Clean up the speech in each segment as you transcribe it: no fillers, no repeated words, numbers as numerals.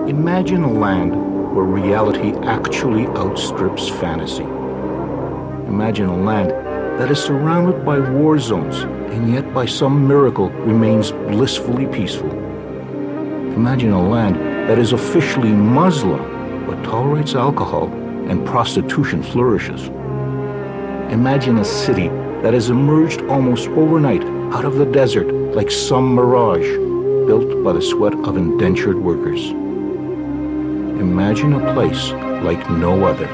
Imagine a land where reality actually outstrips fantasy. Imagine a land that is surrounded by war zones and yet by some miracle remains blissfully peaceful. Imagine a land that is officially Muslim but tolerates alcohol and prostitution flourishes. Imagine a city that has emerged almost overnight out of the desert like some mirage built by the sweat of indentured workers. Imagine a place like no other.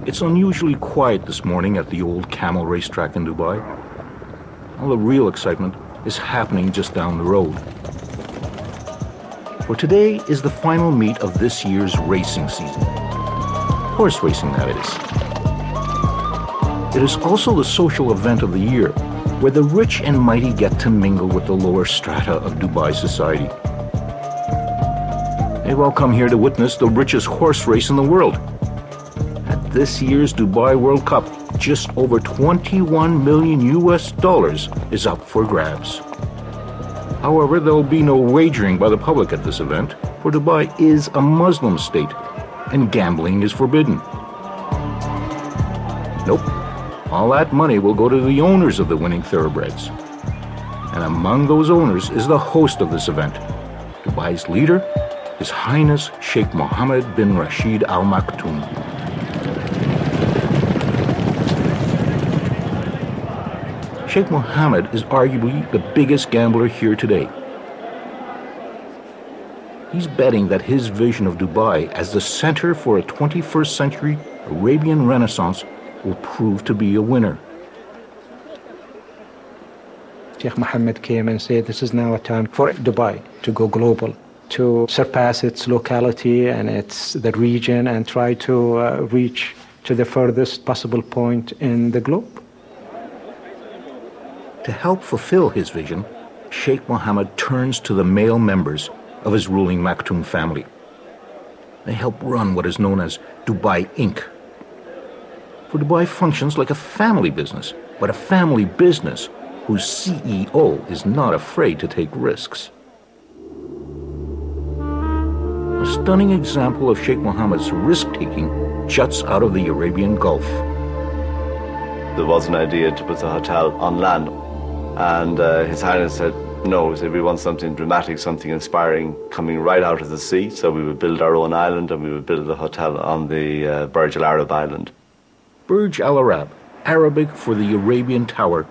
It's unusually quiet this morning at the old camel racetrack in Dubai. All the real excitement is happening just down the road. For today is the final meet of this year's racing season. Horse racing, that is. It is also the social event of the year, where the rich and mighty get to mingle with the lower strata of Dubai society. They've all come here to witness the richest horse race in the world. This year's Dubai World Cup, just over $21 million is up for grabs. However, there will be no wagering by the public at this event, for Dubai is a Muslim state, and gambling is forbidden. Nope, all that money will go to the owners of the winning thoroughbreds. And among those owners is the host of this event, Dubai's leader, His Highness Sheikh Mohammed bin Rashid Al Maktoum. Sheikh Mohammed is arguably the biggest gambler here today. He's betting that his vision of Dubai as the center for a 21st century Arabian Renaissance will prove to be a winner. Sheikh Mohammed came and said this is now a time for Dubai to go global, to surpass its locality and the region and try to reach to the furthest possible point in the globe. To help fulfill his vision, Sheikh Mohammed turns to the male members of his ruling Maktoum family. They help run what is known as Dubai Inc. For Dubai functions like a family business, but a family business whose CEO is not afraid to take risks. A stunning example of Sheikh Mohammed's risk-taking juts out of the Arabian Gulf. There was an idea to put the hotel on land. And His Highness said, no, we want something dramatic, something inspiring coming right out of the sea. So we would build our own island and we would build the hotel on the Burj Al Arab island. Burj Al Arab, Arabic for the Arabian Tower,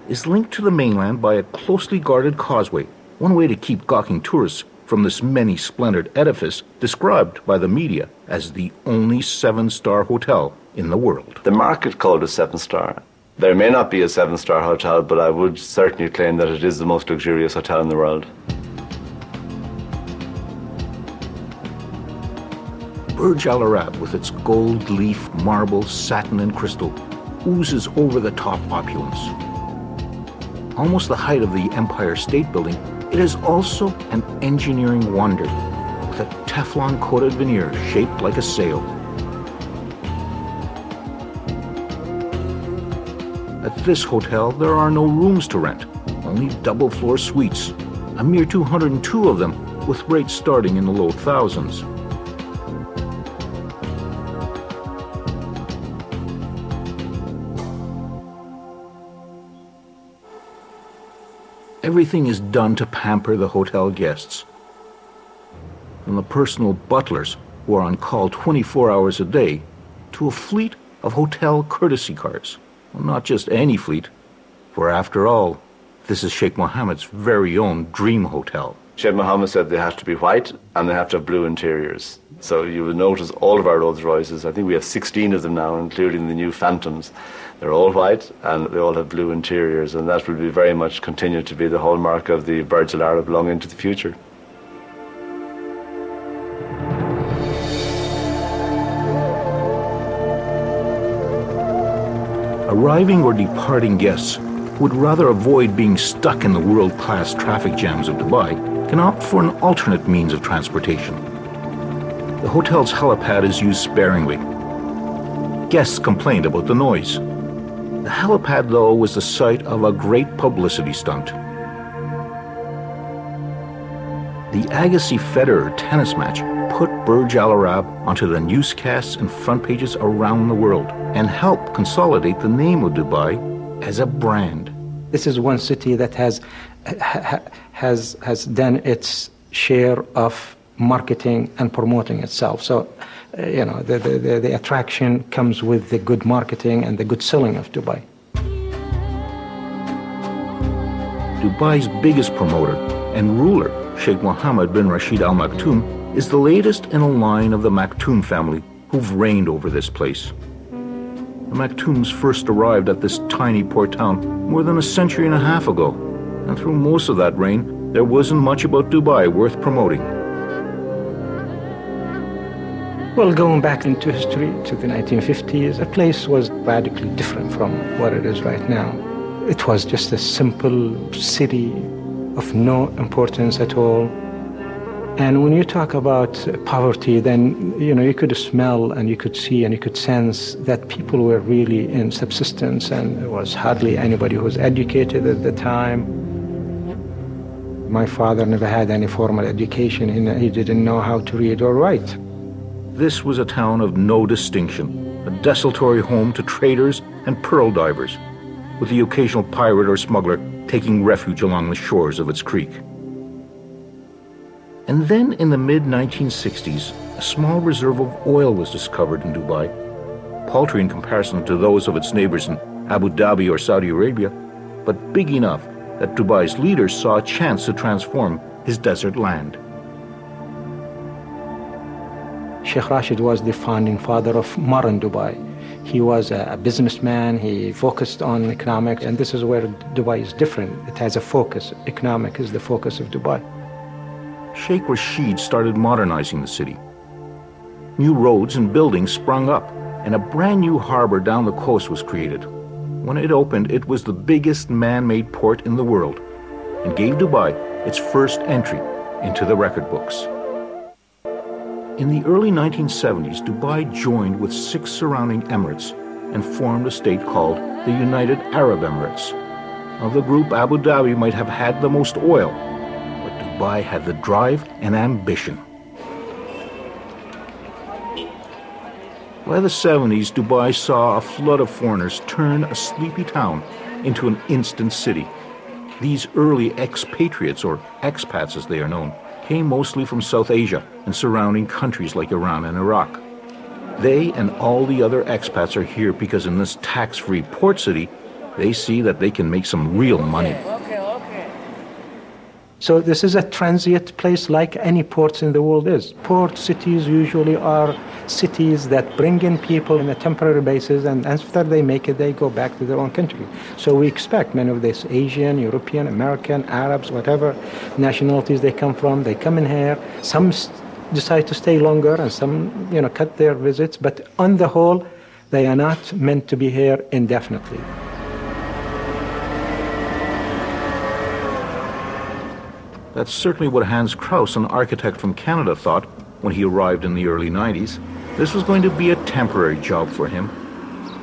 is linked to the mainland by a closely guarded causeway, one way to keep gawking tourists from this many-splendored edifice described by the media as the only 7-star hotel in the world. The market called it 7-star. There may not be a 7-star hotel, but I would certainly claim that it is the most luxurious hotel in the world. Burj Al Arab, with its gold leaf, marble, satin, and crystal, oozes over-the-top opulence. Almost the height of the Empire State Building, it is also an engineering wonder, with a Teflon-coated veneer shaped like a sail. At this hotel, there are no rooms to rent, only double-floor suites, a mere 202 of them, with rates starting in the low thousands. Everything is done to pamper the hotel guests. From the personal butlers, who are on call 24 hours a day, to a fleet of hotel courtesy cars. Well, not just any fleet, for after all, this is Sheikh Mohammed's very own dream hotel. Sheikh Mohammed said they have to be white and they have to have blue interiors. So you will notice all of our Rolls Royces, I think we have 16 of them now, including the new Phantoms. They're all white and they all have blue interiors, and that will be very much continue to be the hallmark of the Burj Al Arab long into the future. Arriving or departing guests who would rather avoid being stuck in the world-class traffic jams of Dubai can opt for an alternate means of transportation. The hotel's helipad is used sparingly. Guests complained about the noise. The helipad, though, was the site of a great publicity stunt. The Agassi-Federer tennis match put Burj Al Arab onto the newscasts and front pages around the world and helped consolidate the name of Dubai as a brand. This is one city that has done its share of marketing and promoting itself. So, the attraction comes with the good marketing and the good selling of Dubai. Dubai's biggest promoter and ruler, Sheikh Mohammed bin Rashid Al Maktoum, is the latest in a line of the Maktoum family who've reigned over this place. The Maktoums first arrived at this tiny port town more than a century and a half ago, and through most of that reign, there wasn't much about Dubai worth promoting. Well, going back into history to the 1950s, the place was radically different from what it is right now. It was just a simple city of no importance at all. And when you talk about poverty, then, you could smell and you could see and you could sense that people were really in subsistence, and there was hardly anybody who was educated at the time. My father never had any formal education. He didn't know how to read or write. This was a town of no distinction, a desultory home to traders and pearl divers, with the occasional pirate or smuggler taking refuge along the shores of its creek. And then in the mid-1960s, a small reserve of oil was discovered in Dubai, paltry in comparison to those of its neighbors in Abu Dhabi or Saudi Arabia, but big enough that Dubai's leaders saw a chance to transform his desert land. Sheikh Rashid was the founding father of modern Dubai. He was a businessman, he focused on economics, and this is where Dubai is different. It has a focus. Economic is the focus of Dubai. Sheikh Rashid started modernizing the city. New roads and buildings sprung up, and a brand new harbor down the coast was created. When it opened, it was the biggest man-made port in the world and gave Dubai its first entry into the record books. In the early 1970s, Dubai joined with 6 surrounding emirates and formed a state called the United Arab Emirates. Of the group, Abu Dhabi might have had the most oil, but Dubai had the drive and ambition. By the 70s, Dubai saw a flood of foreigners turn a sleepy town into an instant city. These early expatriates, or expats as they are known, came mostly from South Asia and surrounding countries like Iran and Iraq. They and all the other expats are here because in this tax-free port city, they see that they can make some real money. So this is a transient place like any ports in the world is. Port cities usually are cities that bring in people on a temporary basis, and after they make it, they go back to their own country. So we expect many of these Asian, European, American, Arabs, whatever nationalities they come from, they come in here. Some decide to stay longer and some, cut their visits. But on the whole, they are not meant to be here indefinitely. That's certainly what Hans Krauss, an architect from Canada, thought when he arrived in the early 90s. This was going to be a temporary job for him.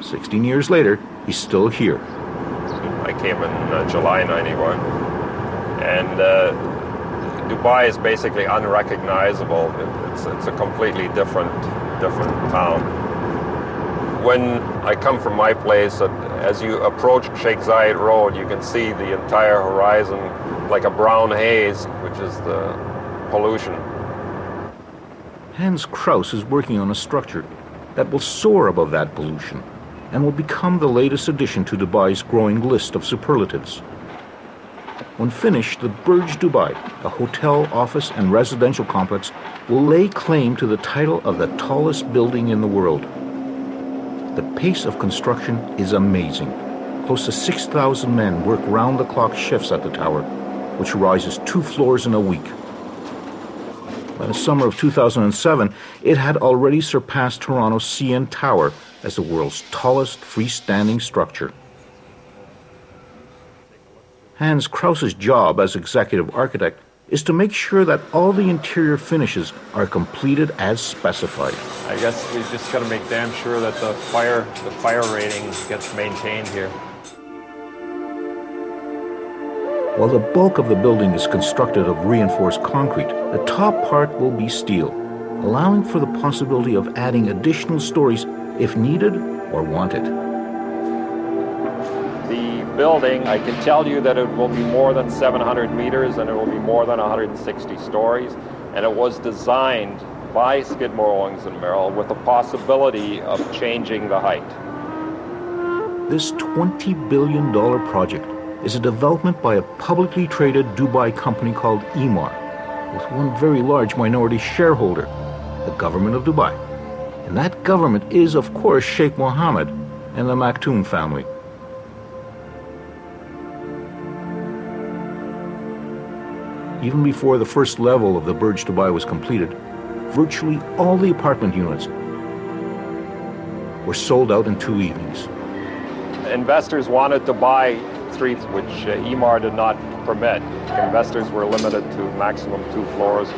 16 years later, he's still here. I came in July 91, and Dubai is basically unrecognizable. It's a completely different town. When I come from my place, as you approach Sheikh Zayed Road, you can see the entire horizon like a brown haze, which is the pollution. Hans Krauss is working on a structure that will soar above that pollution and will become the latest addition to Dubai's growing list of superlatives. When finished, the Burj Dubai, a hotel, office, and residential complex, will lay claim to the title of the tallest building in the world. The pace of construction is amazing. Close to 6,000 men work round-the-clock shifts at the tower, which rises 2 floors in a week. By the summer of 2007, it had already surpassed Toronto's CN Tower as the world's tallest freestanding structure. Hans Krause's job as executive architect is to make sure that all the interior finishes are completed as specified. I guess we just got to make damn sure that the fire rating gets maintained here. While the bulk of the building is constructed of reinforced concrete, the top part will be steel, allowing for the possibility of adding additional stories if needed or wanted. The building, I can tell you that it will be more than 700 meters and it will be more than 160 stories, and it was designed by Skidmore, Owings & Merrill with the possibility of changing the height. This $20 billion project is a development by a publicly traded Dubai company called Emaar, with one very large minority shareholder, the government of Dubai. And that government is, of course, Sheikh Mohammed and the Maktoum family. Even before the first level of the Burj Dubai was completed, virtually all the apartment units were sold out in 2 evenings. Investors wanted to buy streets, which Emaar did not permit. Investors were limited to maximum 2 floors.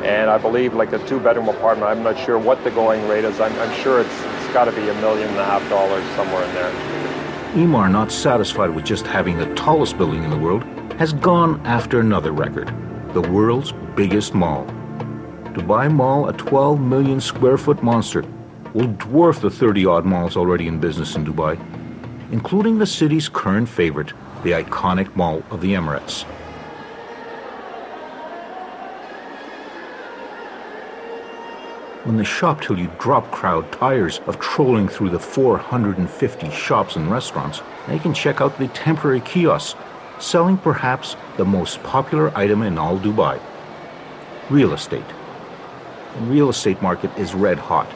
And I believe like a 2-bedroom apartment, I'm not sure what the going rate is. I'm sure it's got to be $1.5 million somewhere in there. Emaar, not satisfied with just having the tallest building in the world, has gone after another record, the world's biggest mall. Dubai Mall, a 12 million square foot monster, will dwarf the 30-odd malls already in business in Dubai, including the city's current favorite, the iconic Mall of the Emirates. When the shop till you drop crowd tires of trolling through the 450 shops and restaurants, they can check out the temporary kiosks, selling perhaps the most popular item in all Dubai, real estate. The real estate market is red hot.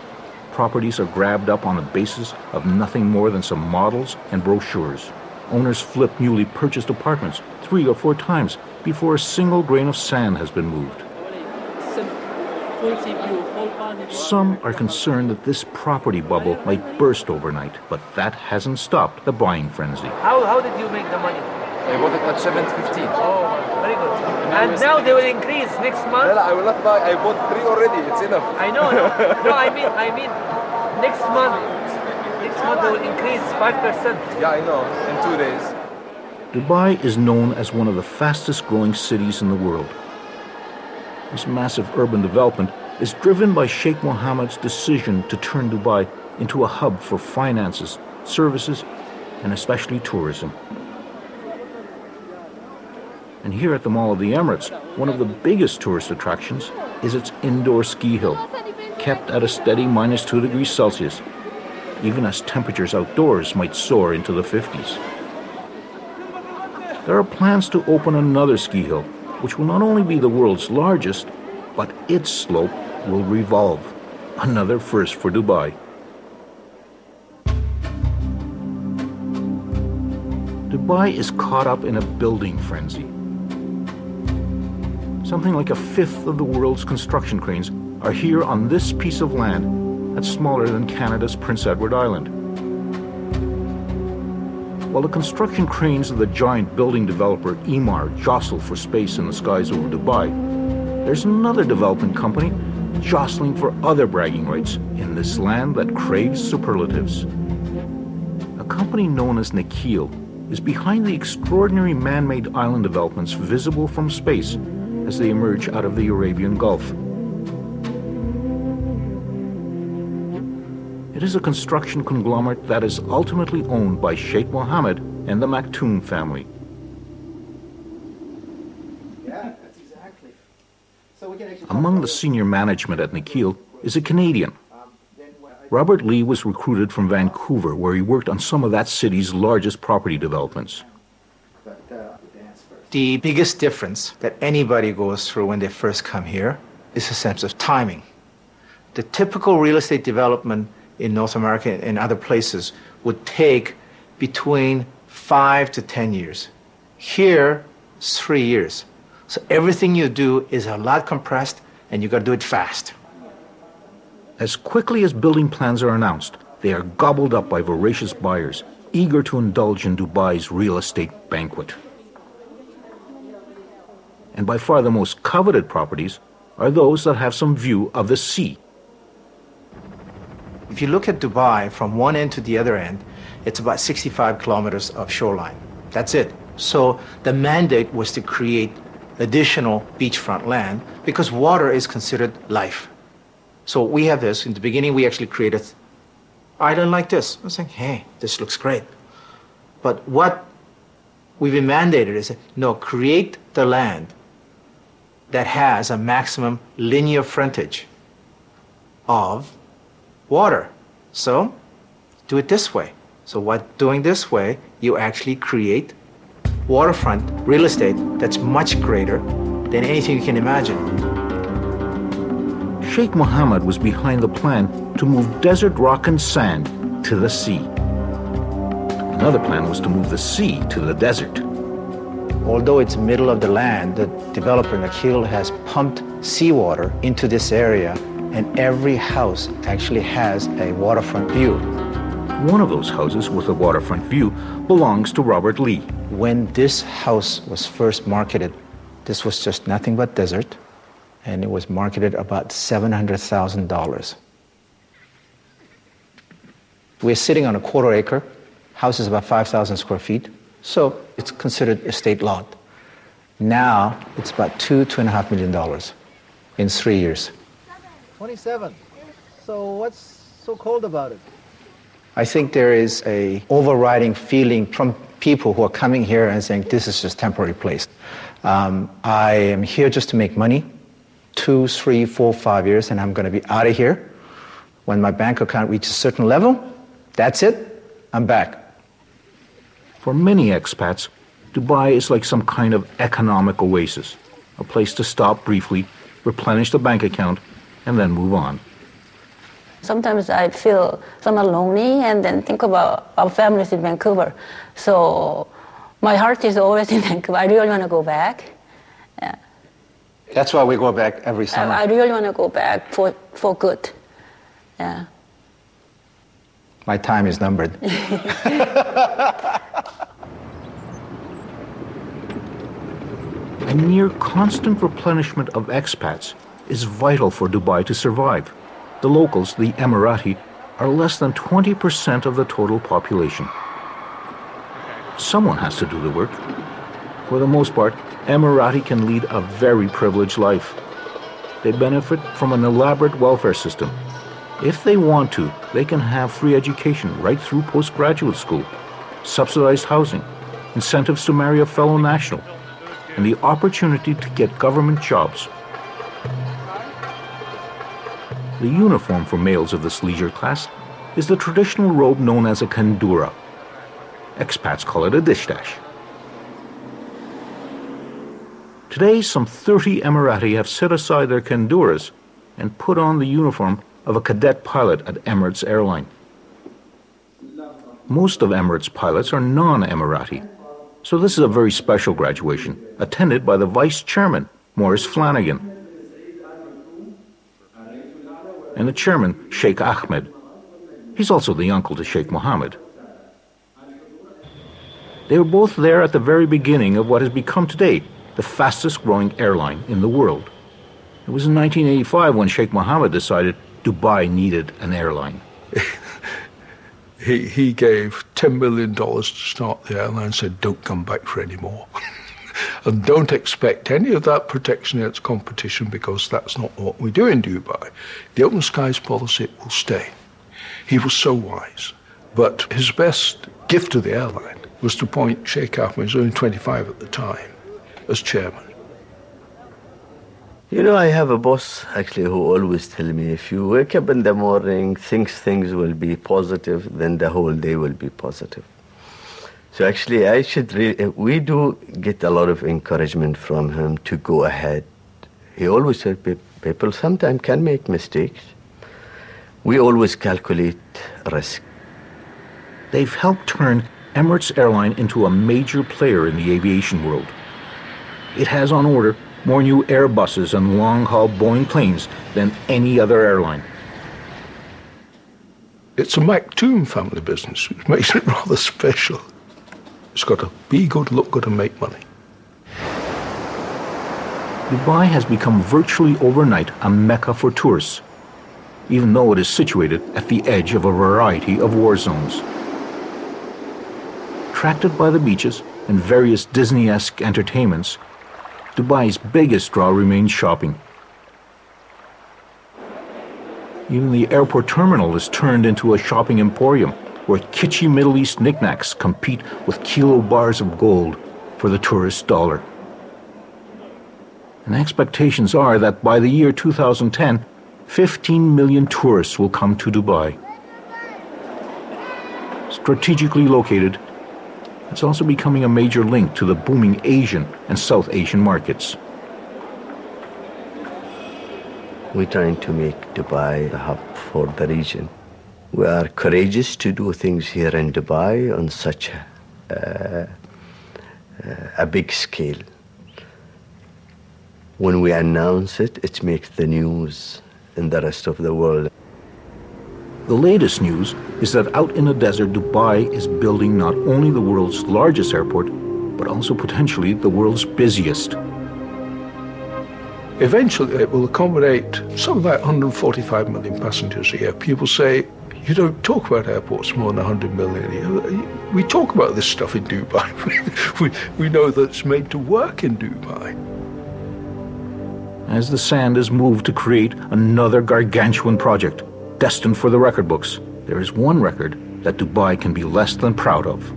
Properties are grabbed up on a basis of nothing more than some models and brochures. Owners flip newly purchased apartments 3 or 4 times before a single grain of sand has been moved. Some are concerned that this property bubble might burst overnight, but that hasn't stopped the buying frenzy. How did you make the money? I bought it at 750. Oh, very good. And now they will increase next month? I will not buy. I bought 3 already. It's enough. I know. No, I mean, next month they will increase 5%. Yeah, I know. In 2 days. Dubai is known as one of the fastest growing cities in the world. This massive urban development is driven by Sheikh Mohammed's decision to turn Dubai into a hub for finances, services, and especially tourism. And here at the Mall of the Emirates, one of the biggest tourist attractions is its indoor ski hill, kept at a steady minus 2 degrees Celsius, even as temperatures outdoors might soar into the 50s. There are plans to open another ski hill, which will not only be the world's largest, but its slope will revolve. Another first for Dubai. Dubai is caught up in a building frenzy. Something like 1/5 of the world's construction cranes are here on this piece of land that's smaller than Canada's Prince Edward Island. While the construction cranes of the giant building developer Emaar jostle for space in the skies over Dubai, there's another development company jostling for other bragging rights in this land that craves superlatives. A company known as Nikhil is behind the extraordinary man-made island developments visible from space as they emerge out of the Arabian Gulf. It is a construction conglomerate that is ultimately owned by Sheikh Mohammed and the Maktoum family. Yeah, that's exactly. So we can actually Among the senior management at Nikhil is a Canadian. Robert Lee was recruited from Vancouver, where he worked on some of that city's largest property developments. The biggest difference that anybody goes through when they first come here is a sense of timing. The typical real estate development in North America and other places would take between 5 to 10 years. Here, it's 3 years. So everything you do is a lot compressed, and you got to do it fast. As quickly as building plans are announced, They are gobbled up by voracious buyers, eager to indulge in Dubai's real estate banquet. And by far the most coveted properties are those that have some view of the sea. If you look at Dubai from one end to the other end, it's about 65 kilometers of shoreline. That's it. So the mandate was to create additional beachfront land because water is considered life. So we have this. In the beginning, we actually created an island like this. I was saying, hey, this looks great. But what we've been mandated is, no, create the land that has a maximum linear frontage of water. So do it this way. So what doing this way, you actually create waterfront real estate that's much greater than anything you can imagine. Sheikh Mohammed was behind the plan to move desert rock and sand to the sea. Another plan was to move the sea to the desert. Although it's middle of the land, the developer Nakhil has pumped seawater into this area, and every house actually has a waterfront view. One of those houses with a waterfront view belongs to Robert Lee. When this house was first marketed, this was just nothing but desert, and it was marketed about $700,000. We're sitting on a quarter acre. House is about 5,000 square feet, so it's considered estate lot. Now it's about $2.5 million in 3 years. 27. So what's so cold about it? I think there is a overriding feeling from people who are coming here and saying, this is just a temporary place. I am here just to make money, 2, 3, 4, 5 years, and I'm going to be out of here. When my bank account reaches a certain level, that's it, I'm back. For many expats, Dubai is like some kind of economic oasis, a place to stop briefly, replenish the bank account, and then move on. Sometimes I feel somewhat lonely and then think about our families in Vancouver. So my heart is always in Vancouver. I really want to go back. Yeah. That's why we go back every summer. I really want to go back for good. Yeah. My time is numbered. A near constant replenishment of expats is vital for Dubai to survive. The locals, the Emirati, are less than 20% of the total population. Someone has to do the work. For the most part, Emirati can lead a very privileged life. They benefit from an elaborate welfare system. If they want to, they can have free education right through postgraduate school, subsidized housing, incentives to marry a fellow national, and the opportunity to get government jobs. The uniform for males of this leisure class is the traditional robe known as a kandura. Expats call it a dishdash. Today, some 30 Emirati have set aside their kanduras and put on the uniform of a cadet pilot at Emirates Airline. Most of Emirates pilots are non-Emirati, so this is a very special graduation, attended by the Vice Chairman, Maurice Flanagan, and the Chairman, Sheikh Ahmed. He's also the uncle to Sheikh Mohammed. They were both there at the very beginning of what has become today the fastest growing airline in the world. It was in 1985 when Sheikh Mohammed decided Dubai needed an airline. He gave $10 million to start the airline and said, don't come back for any more. And don't expect any of that protection against competition because that's not what we do in Dubai. The open skies policy will stay. He was so wise. But his best gift to the airline was to appoint Sheikh Ahmed, who was only 25 at the time, as chairman. You know, I have a boss, actually, who always tell me, if you wake up in the morning, things will be positive, then the whole day will be positive. So actually, we do get a lot of encouragement from him to go ahead. He always said people sometimes can make mistakes. We always calculate risk. They've helped turn Emirates Airline into a major player in the aviation world. It has on order more new Airbuses and long-haul Boeing planes than any other airline. It's a Maktoum family business, which makes it rather special. It's got to be good, look good, and make money. Dubai has become virtually overnight a mecca for tourists, even though it is situated at the edge of a variety of war zones. Attracted by the beaches and various Disney-esque entertainments, Dubai's biggest draw remains shopping. Even the airport terminal is turned into a shopping emporium where kitschy Middle East knickknacks compete with kilo bars of gold for the tourist dollar. And expectations are that by the year 2010, 15 million tourists will come to Dubai. Strategically located, it's also becoming a major link to the booming Asian and South Asian markets. We're trying to make Dubai the hub for the region. We are courageous to do things here in Dubai on such a big scale. When we announce it, it makes the news in the rest of the world. The latest news is that out in the desert, Dubai is building not only the world's largest airport, but also potentially the world's busiest. Eventually, it will accommodate something like 145 million passengers a year. People say, you don't talk about airports more than 100 million a year. We talk about this stuff in Dubai. we know that it's made to work in Dubai. As the sand is moved to create another gargantuan project, destined for the record books, there is one record that Dubai can be less than proud of.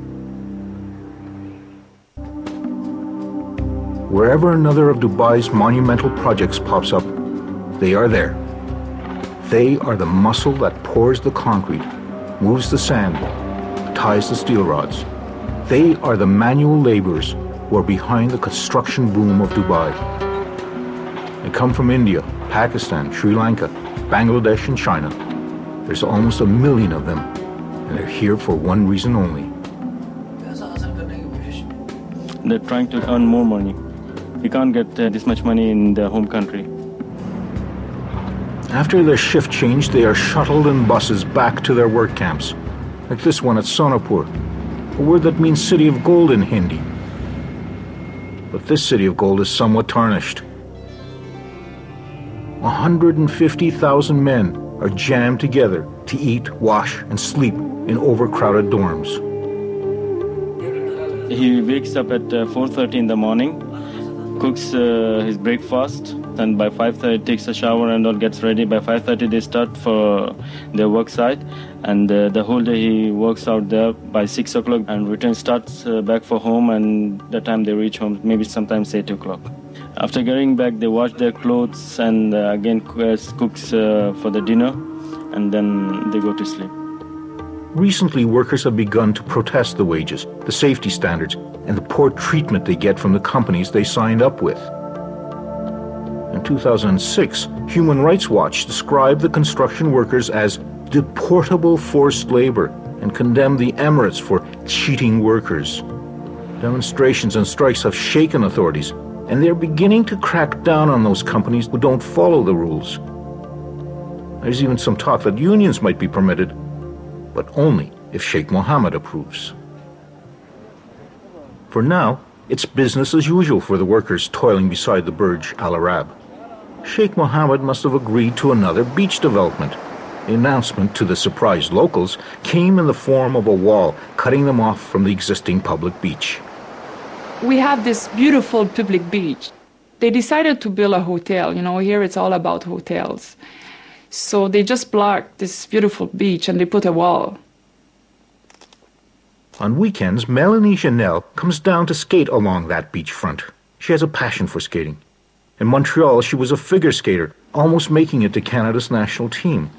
Wherever another of Dubai's monumental projects pops up, they are there. They are the muscle that pours the concrete, moves the sand, ties the steel rods. They are the manual laborers who are behind the construction boom of Dubai. They come from India, Pakistan, Sri Lanka, Bangladesh, and China. There's almost 1 million of them, and they're here for one reason only. They're trying to earn more money. You can't get this much money in their home country. After their shift change, they are shuttled in buses back to their work camps, like this one at Sonapur, a word that means city of gold in Hindi. But this city of gold is somewhat tarnished. 150,000 men are jammed together to eat, wash, and sleep in overcrowded dorms. He wakes up at 4:30 in the morning, cooks his breakfast, and by 5:30 takes a shower and all gets ready. By 5:30 they start for their work site, and the whole day he works out there. By 6 o'clock and returns, starts back for home, and the time they reach home, maybe sometimes 8 o'clock. After getting back, they wash their clothes and again cooks for the dinner, and then they go to sleep. Recently, workers have begun to protest the wages, the safety standards, and the poor treatment they get from the companies they signed up with. In 2006, Human Rights Watch described the construction workers as deportable forced labor and condemned the Emirates for cheating workers. Demonstrations and strikes have shaken authorities, and they're beginning to crack down on those companies who don't follow the rules. There's even some talk that unions might be permitted, but only if Sheikh Mohammed approves. For now, it's business as usual for the workers toiling beside the Burj Al Arab. Sheikh Mohammed must have agreed to another beach development. The announcement to the surprised locals came in the form of a wall cutting them off from the existing public beach. We have this beautiful public beach. They decided to build a hotel. You know, here it's all about hotels. So they just blocked this beautiful beach and they put a wall. On weekends, Melanie Janelle comes down to skate along that beachfront. She has a passion for skating. In Montreal, she was a figure skater, almost making it to Canada's national team.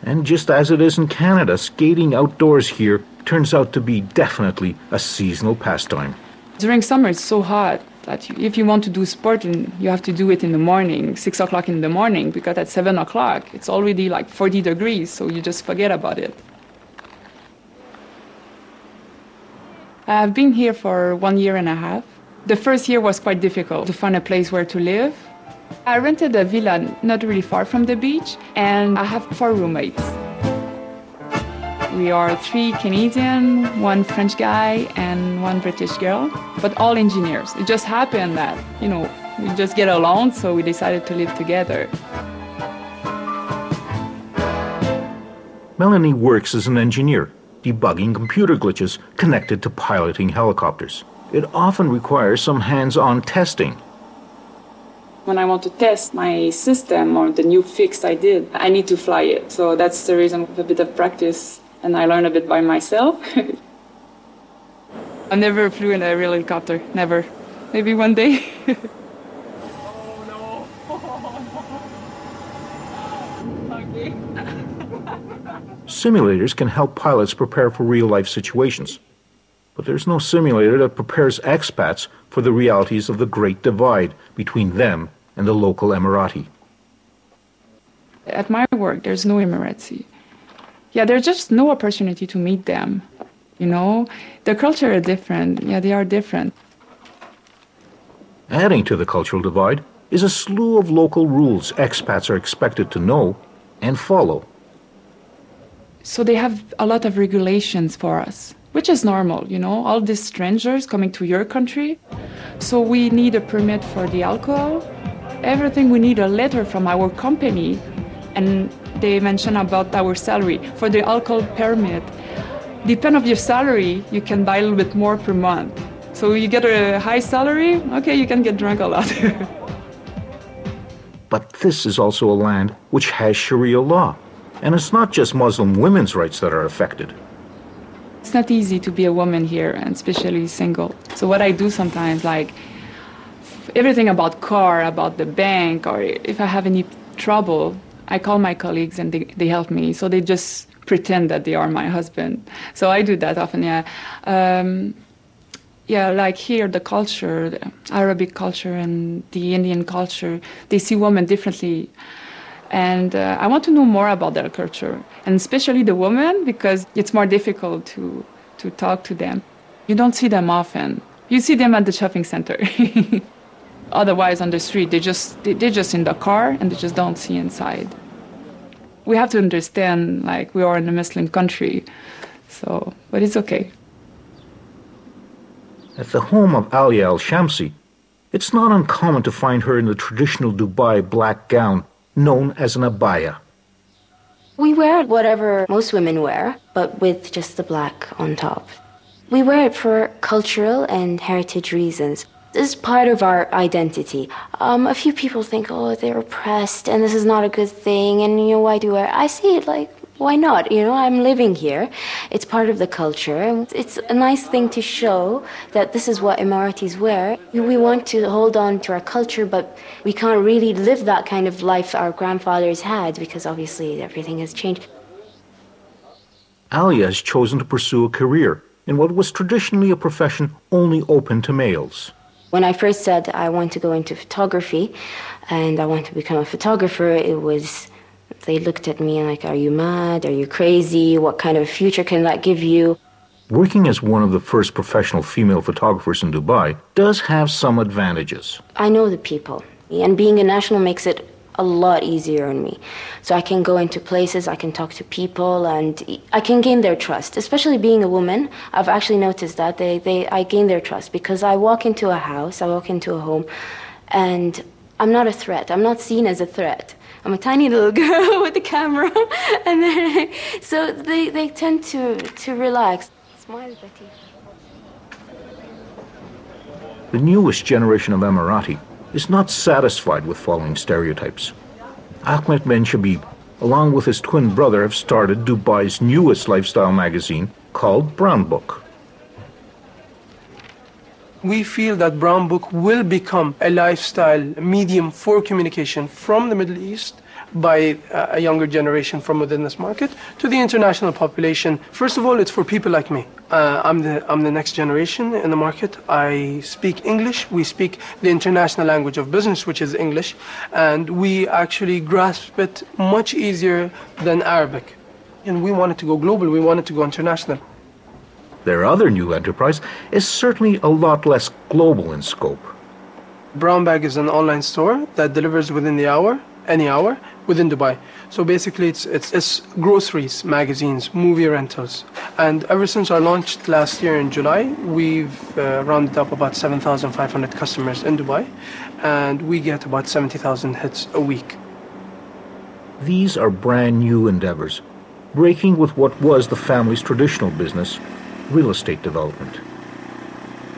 And just as it is in Canada, skating outdoors here turns out to be definitely a seasonal pastime. During summer, it's so hot that if you want to do sport, you have to do it in the morning, 6 o'clock in the morning, because at 7 o'clock, it's already like 40 degrees, so you just forget about it. I've been here for 1 year and a half. The first year was quite difficult to find a place where to live. I rented a villa not really far from the beach, and I have 4 roommates. We are 3 Canadian, 1 French guy, and 1 British girl, but all engineers. It just happened that, we just get along, so we decided to live together. Melanie works as an engineer, debugging computer glitches connected to piloting helicopters. It often requires some hands-on testing. When I want to test my system or the new fix I did, I need to fly it. So that's the reason with a bit of practice, and I learn a bit by myself. I never flew in a real helicopter, never. Maybe one day. Simulators can help pilots prepare for real-life situations. But there's no simulator that prepares expats for the realities of the Great Divide between them and the local Emirati. At my work, there's no Emirati. Yeah, there's just no opportunity to meet them. The culture is different. Yeah, they are different. Adding to the cultural divide is a slew of local rules expats are expected to know and follow. So they have a lot of regulations for us, which is normal, all these strangers coming to your country. So we need a permit for the alcohol. Everything, we need a letter from our company. And they mention about our salary. For the alcohol permit, depending on your salary, you can buy a little bit more per month. So you get a high salary, okay, you can get drunk a lot. But this is also a land which has Sharia law. And it's not just Muslim women's rights that are affected. It's not easy to be a woman here, and especially single. So what I do sometimes, like everything about car, about the bank, or if I have any trouble, I call my colleagues and they help me. So they just pretend that they are my husband. So I do that often, yeah. Like here, the culture, the Arabic culture and the Indian culture, they see women differently. And I want to know more about their culture, and especially the women, because it's more difficult to talk to them. You don't see them often. You see them at the shopping center. Otherwise, on the street, they're just in the car, and they just don't see inside. We have to understand, we are in a Muslim country, but it's okay. At the home of Alia Al-Shamsi, it's not uncommon to find her in the traditional Dubai black gown, known as an abaya. We wear whatever most women wear, but with just the black on top. We wear it for cultural and heritage reasons. This is part of our identity. A few people think, they're oppressed and this is not a good thing, and why do I see it like, why not? I'm living here. It's part of the culture. It's a nice thing to show that this is what Emiratis wear. We want to hold on to our culture, but we can't really live that kind of life our grandfathers had, because obviously everything has changed. Alia has chosen to pursue a career in what was traditionally a profession only open to males. When I first said I want to go into photography and I want to become a photographer, they looked at me like, are you mad? Are you crazy? What kind of a future can that give you? Working as one of the first professional female photographers in Dubai does have some advantages. I know the people, and being a national makes it a lot easier on me. So I can go into places, I can talk to people, and I can gain their trust. Especially being a woman, I've actually noticed that I gain their trust, because I walk into a house, I walk into a home, and I'm not a threat. I'm not seen as a threat. I'm a tiny little girl with a camera, and so they tend to relax. Smile, Betty. The newest generation of Emirati is not satisfied with following stereotypes. Ahmed Ben Shabib, along with his twin brother, have started Dubai's newest lifestyle magazine called Brown Book. We feel that Brown Book will become a lifestyle medium for communication from the Middle East by a younger generation from within this market to the international population. First of all, it's for people like me. I'm the next generation in the market. I speak English. We speak the international language of business, which is English, and we actually grasp it much easier than Arabic. And we wanted to go global. We wanted to go international. Their other new enterprise is certainly a lot less global in scope. Brown Bag is an online store that delivers within the hour. any hour within Dubai. So basically it's groceries, magazines, movie rentals. And ever since our launch last year in July, we've rounded up about 7,500 customers in Dubai, and we get about 70,000 hits a week. These are brand new endeavors, breaking with what was the family's traditional business, real estate development.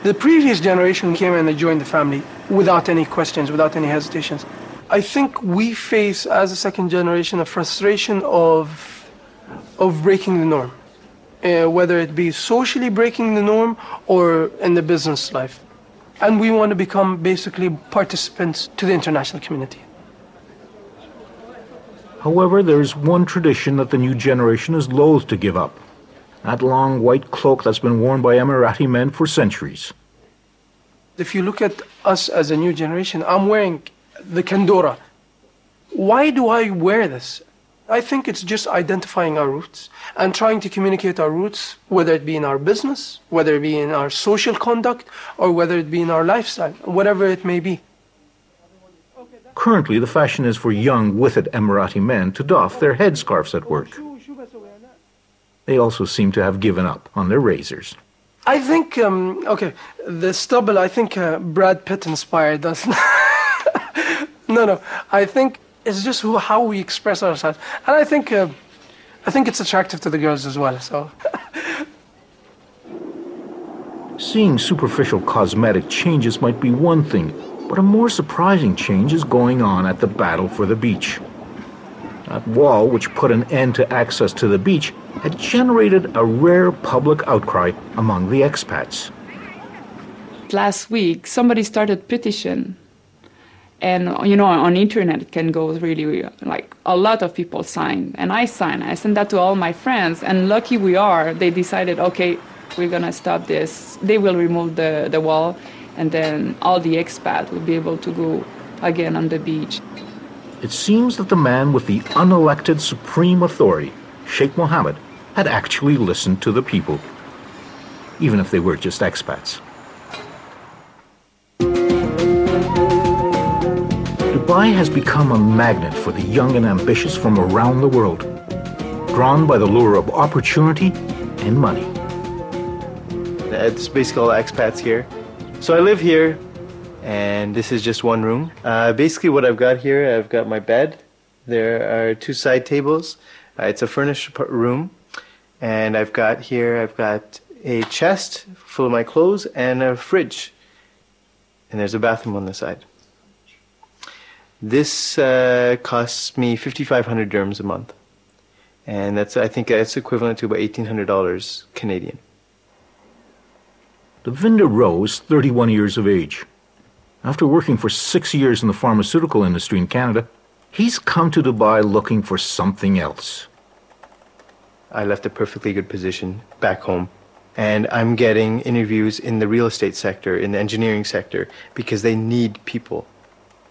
The previous generation came and they joined the family without any questions, without any hesitations. I think we face, as a second generation, a frustration of breaking the norm, whether it be socially breaking the norm or in the business life. And we want to become basically participants to the international community. However, there's one tradition that the new generation is loath to give up. That long white cloak that's been worn by Emirati men for centuries. If you look at us as a new generation, I'm wearing the kandora. Why do I wear this? I think it's just identifying our roots and trying to communicate our roots, whether it be in our business, whether it be in our social conduct, or whether it be in our lifestyle, whatever it may be. Currently, the fashion is for young, withered Emirati men to doff their headscarves at work. They also seem to have given up on their razors. I think, the stubble, I think Brad Pitt inspired us. No, I think it's just how we express ourselves. And I think it's attractive to the girls as well, so. Seeing superficial cosmetic changes might be one thing, but a more surprising change is going on at the battle for the beach. That wall, which put an end to access to the beach, had generated a rare public outcry among the expats. Last week, somebody started petition. And, on internet it can go really, like, a lot of people sign. And I sign. I send that to all my friends. And lucky we are, they decided, okay, we're going to stop this. They will remove the wall. And then all the expats will be able to go again on the beach. It seems that the man with the unelected supreme authority, Sheikh Mohammed, had actually listened to the people, even if they were just expats. Dubai has become a magnet for the young and ambitious from around the world, drawn by the lure of opportunity and money. It's basically all expats here. So I live here, and this is just one room. Basically what I've got here, I've got my bed. There are 2 side tables. It's a furnished room. And I've got a chest full of my clothes and a fridge. And there's a bathroom on the side. This costs me 5,500 dirhams a month. And I think that's equivalent to about $1,800 Canadian. Devinder Rowe is 31 years of age. After working for 6 years in the pharmaceutical industry in Canada, he's come to Dubai looking for something else. I left a perfectly good position back home, and I'm getting interviews in the real estate sector, in the engineering sector, because they need people.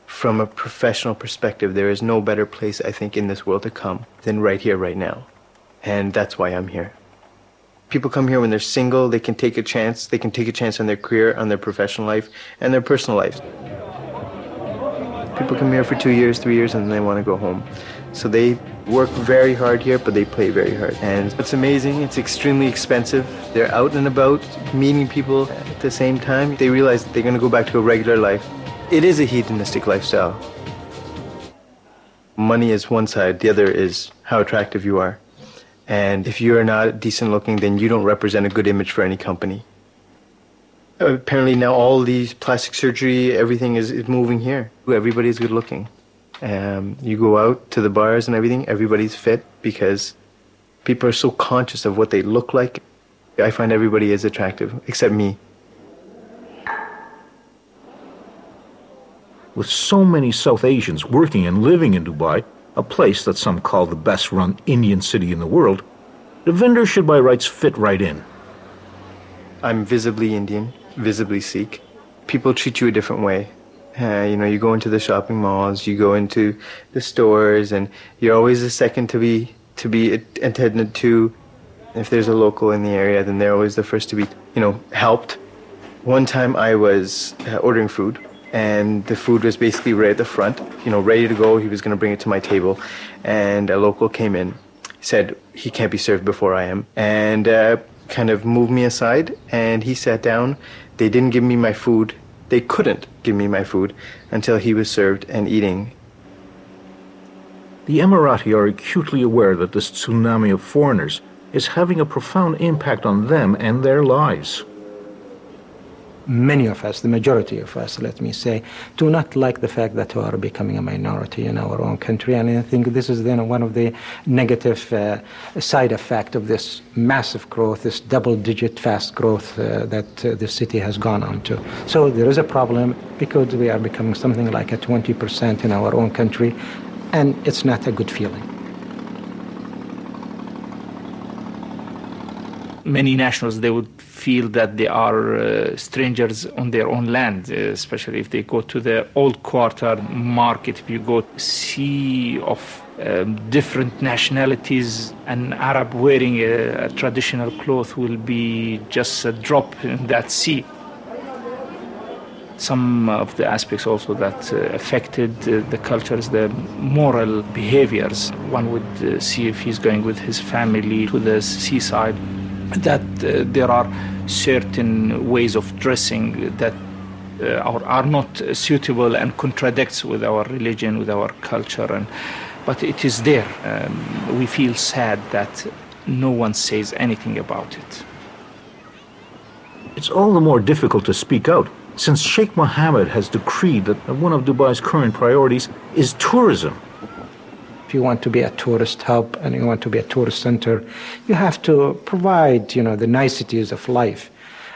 From a professional perspective, there is no better place, I think, in this world to come than right here, right now. And that's why I'm here. People come here when they're single, they can take a chance. They can take a chance on their career, on their professional life, and their personal life. People come here for 2 years, 3 years, and then they want to go home. So they work very hard here, but they play very hard. And it's amazing. It's extremely expensive. They're out and about, meeting people at the same time. They realize that they're going to go back to a regular life. It is a hedonistic lifestyle. Money is one side. The other is how attractive you are. And if you're not decent looking, then you don't represent a good image for any company. Apparently now all these plastic surgery, everything is moving here. Everybody's good looking. You go out to the bars and everything, everybody's fit because people are so conscious of what they look like. I find everybody is attractive, except me. With so many South Asians working and living in Dubai, a place that some call the best-run Indian city in the world, Devinder should by rights fit right in. I'm visibly Indian, visibly Sikh. People treat you a different way. You go into the shopping malls, you go into the stores, and you're always the second to be attended to. If there's a local in the area, then they're always the first to be, helped. One time I was ordering food, and the food was basically right at the front, ready to go. He was going to bring it to my table, and a local came in, said he can't be served before I am, and kind of moved me aside, and he sat down. They didn't give me my food. They couldn't give me my food until he was served and eating. The Emirati are acutely aware that this tsunami of foreigners is having a profound impact on them and their lives. Many of us, the majority of us, let me say, do not like the fact that we are becoming a minority in our own country, and I think this is then one of the negative side effects of this massive growth, this double-digit fast growth that the city has gone on to. So there is a problem because we are becoming something like a 20% in our own country, and it's not a good feeling. Many nationals, they would feel that they are strangers on their own land, especially if they go to the old quarter market. If you go sea of different nationalities, an Arab wearing a traditional cloth will be just a drop in that sea. Some of the aspects also that affected the culture is the moral behaviors. One would see if he's going with his family to the seaside, that there are certain ways of dressing that are not suitable and contradicts with our religion, with our culture, but it is there. We feel sad that no one says anything about it. It's all the more difficult to speak out since Sheikh Mohammed has decreed that one of Dubai's current priorities is tourism. If you want to be a tourist hub and you want to be a tourist center, you have to provide, the niceties of life.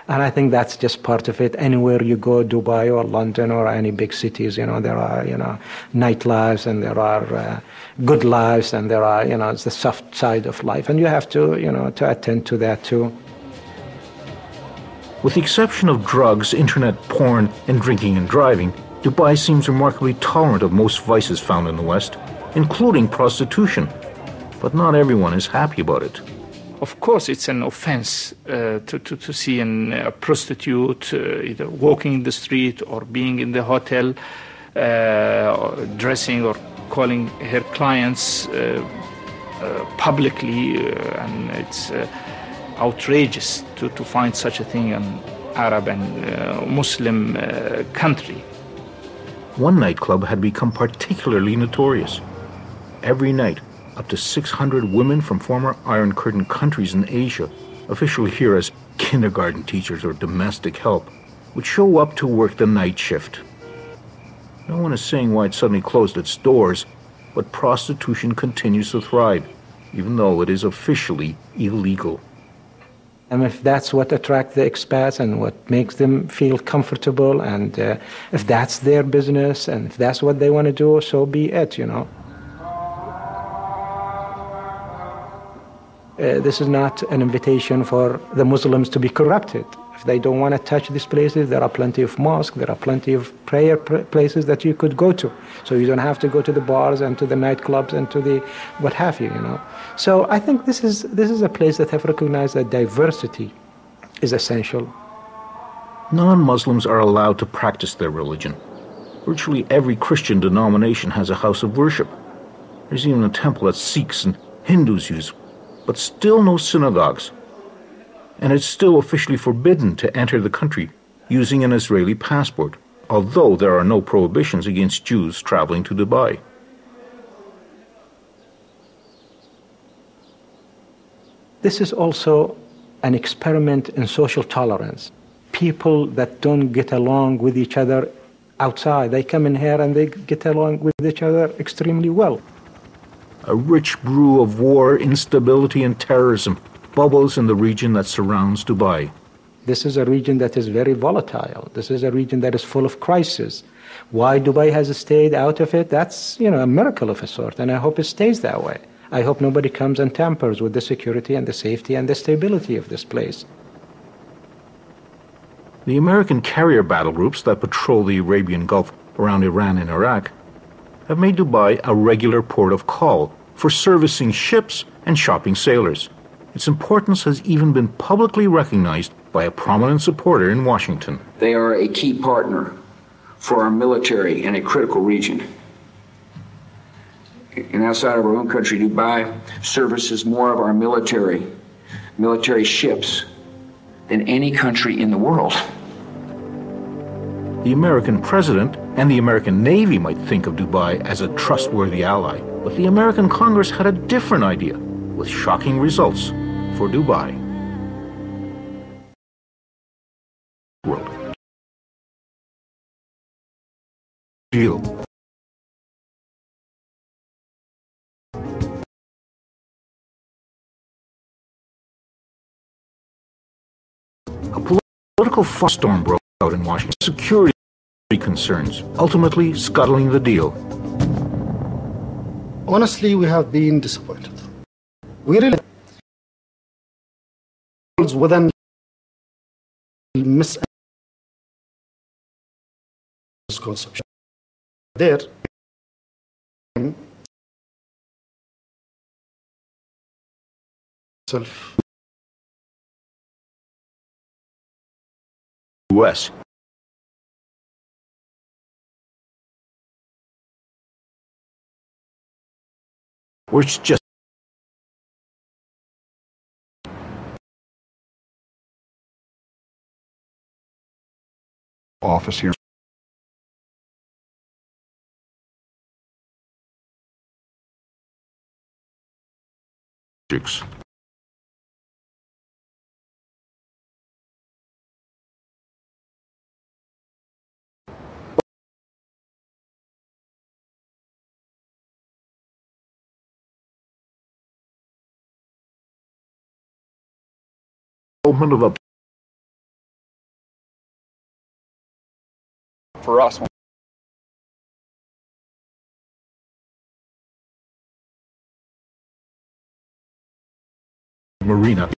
And I think that's just part of it. Anywhere you go, Dubai or London or any big cities, there are, nightlives, and there are good lives, and there are, it's the soft side of life. And you have to, to attend to that too. With the exception of drugs, internet porn, and drinking and driving, Dubai seems remarkably tolerant of most vices found in the West, including prostitution. But not everyone is happy about it. Of course, it's an offense to see a prostitute either walking in the street or being in the hotel, or dressing or calling her clients publicly, and it's outrageous to find such a thing in Arab and Muslim country. One nightclub had become particularly notorious. Every night, up to 600 women from former Iron Curtain countries in Asia, officially here as kindergarten teachers or domestic help, would show up to work the night shift. No one is saying why it suddenly closed its doors, but prostitution continues to thrive, even though it is officially illegal. And if that's what attracts the expats and what makes them feel comfortable, and if that's their business and if that's what they want to do, so be it, This is not an invitation for the Muslims to be corrupted. If they don't want to touch these places, there are plenty of mosques, there are plenty of prayer places that you could go to. So you don't have to go to the bars and to the nightclubs and to the what have you, So I think this is a place that have recognized that diversity is essential. Non-Muslims are allowed to practice their religion. Virtually every Christian denomination has a house of worship. There's even a temple that Sikhs and Hindus use, but still no synagogues. And it's still officially forbidden to enter the country using an Israeli passport, although there are no prohibitions against Jews traveling to Dubai. This is also an experiment in social tolerance. People that don't get along with each other outside, they come in here and they get along with each other extremely well. A rich brew of war, instability, and terrorism bubbles in the region that surrounds Dubai. This is a region that is very volatile. This is a region that is full of crises. Why Dubai has stayed out of it, that's, a miracle of a sort, and I hope it stays that way. I hope nobody comes and tampers with the security and the safety and the stability of this place. The American carrier battle groups that patrol the Arabian Gulf around Iran and Iraq have made Dubai a regular port of call for servicing ships and shopping sailors. Its importance has even been publicly recognized by a prominent supporter in Washington. They are a key partner for our military in a critical region. And outside of our own country, Dubai services more of our military ships than any country in the world. The American president and the American Navy might think of Dubai as a trustworthy ally, but the American Congress had a different idea, with shocking results for Dubai. Deal. A political firestorm broke out in Washington. Security concerns, ultimately scuttling the deal. Honestly, we have been disappointed. We really within misconception. There, self. U.S. Which just office here. Of a for us. Marina.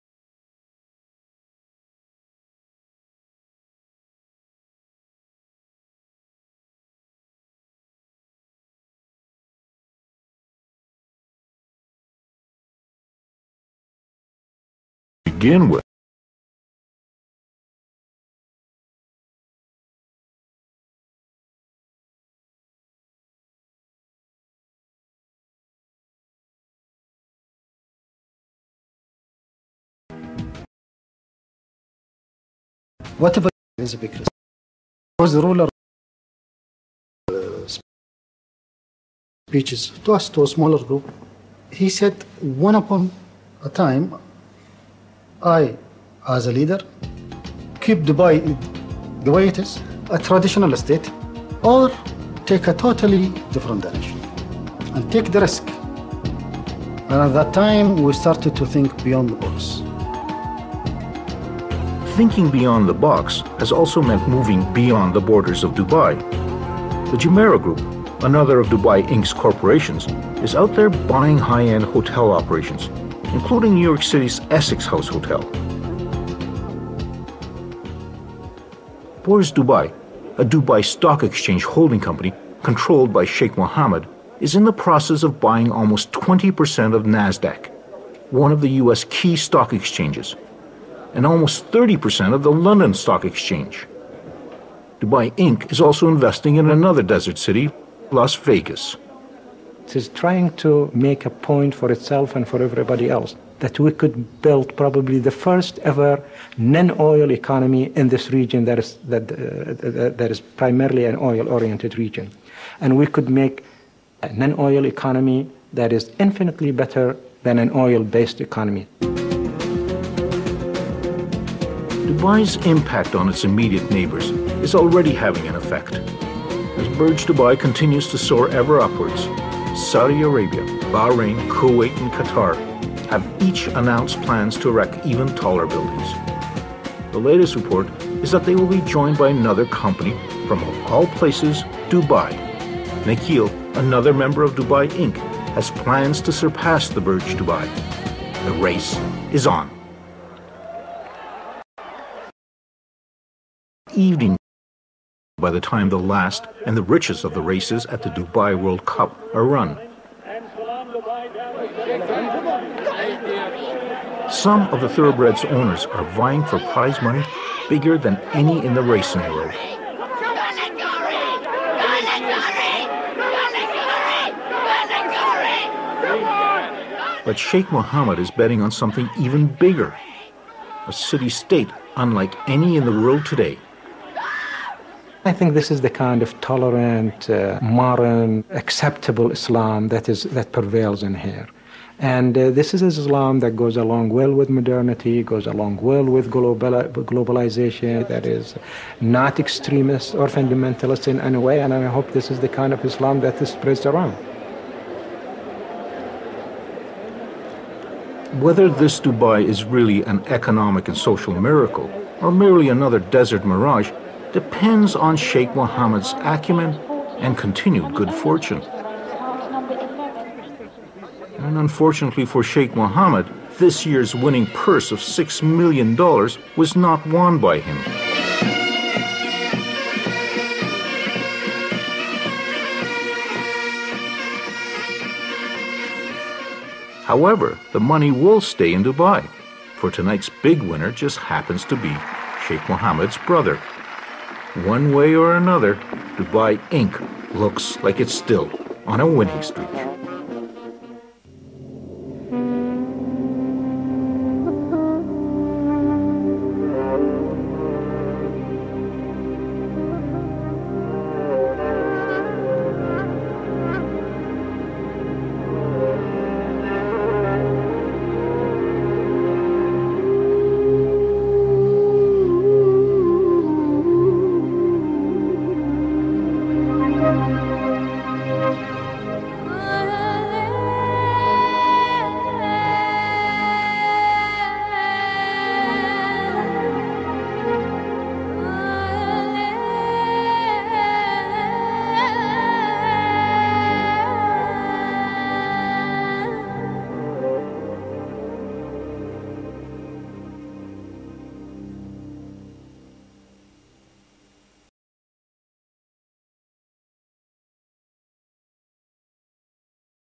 Begin with. Whatever is a big risk. Was the ruler speeches to us, to a smaller group. He said, one upon a time, I, as a leader, keep Dubai the way it is, a traditional state, or take a totally different direction and take the risk. And at that time, we started to think beyond the box. Thinking beyond the box has also meant moving beyond the borders of Dubai. The Jumeirah Group, another of Dubai Inc.'s corporations, is out there buying high-end hotel operations, including New York City's Essex House Hotel. Bourse Dubai, a Dubai Stock Exchange holding company controlled by Sheikh Mohammed, is in the process of buying almost 20% of NASDAQ, one of the U.S. key stock exchanges, and almost 30% of the London Stock Exchange. Dubai Inc. is also investing in another desert city, Las Vegas. It is trying to make a point for itself and for everybody else that we could build probably the first ever non-oil economy in this region that is primarily an oil-oriented region. And we could make a non-oil economy that is infinitely better than an oil-based economy. Dubai's impact on its immediate neighbors is already having an effect. As Burj Dubai continues to soar ever upwards, Saudi Arabia, Bahrain, Kuwait, and Qatar have each announced plans to erect even taller buildings. The latest report is that they will be joined by another company from, of all places, Dubai. Nikhil, another member of Dubai Inc., has plans to surpass the Burj Dubai. The race is on. Evening by the time the last and the richest of the races at the Dubai World Cup are run. Some of the thoroughbreds' owners are vying for prize money bigger than any in the racing world. But Sheikh Mohammed is betting on something even bigger, a city-state unlike any in the world today. I think this is the kind of tolerant, modern, acceptable Islam that prevails in here. And this is Islam that goes along well with modernity, goes along well with globalization, that is not extremist or fundamentalist in any way, and I hope this is the kind of Islam that is spreads around. Whether this Dubai is really an economic and social miracle, or merely another desert mirage, depends on Sheikh Mohammed's acumen and continued good fortune. And unfortunately for Sheikh Mohammed, this year's winning purse of $6 million was not won by him. However, the money will stay in Dubai, for tonight's big winner just happens to be Sheikh Mohammed's brother. One way or another, Dubai Inc. looks like it's still on a winning streak.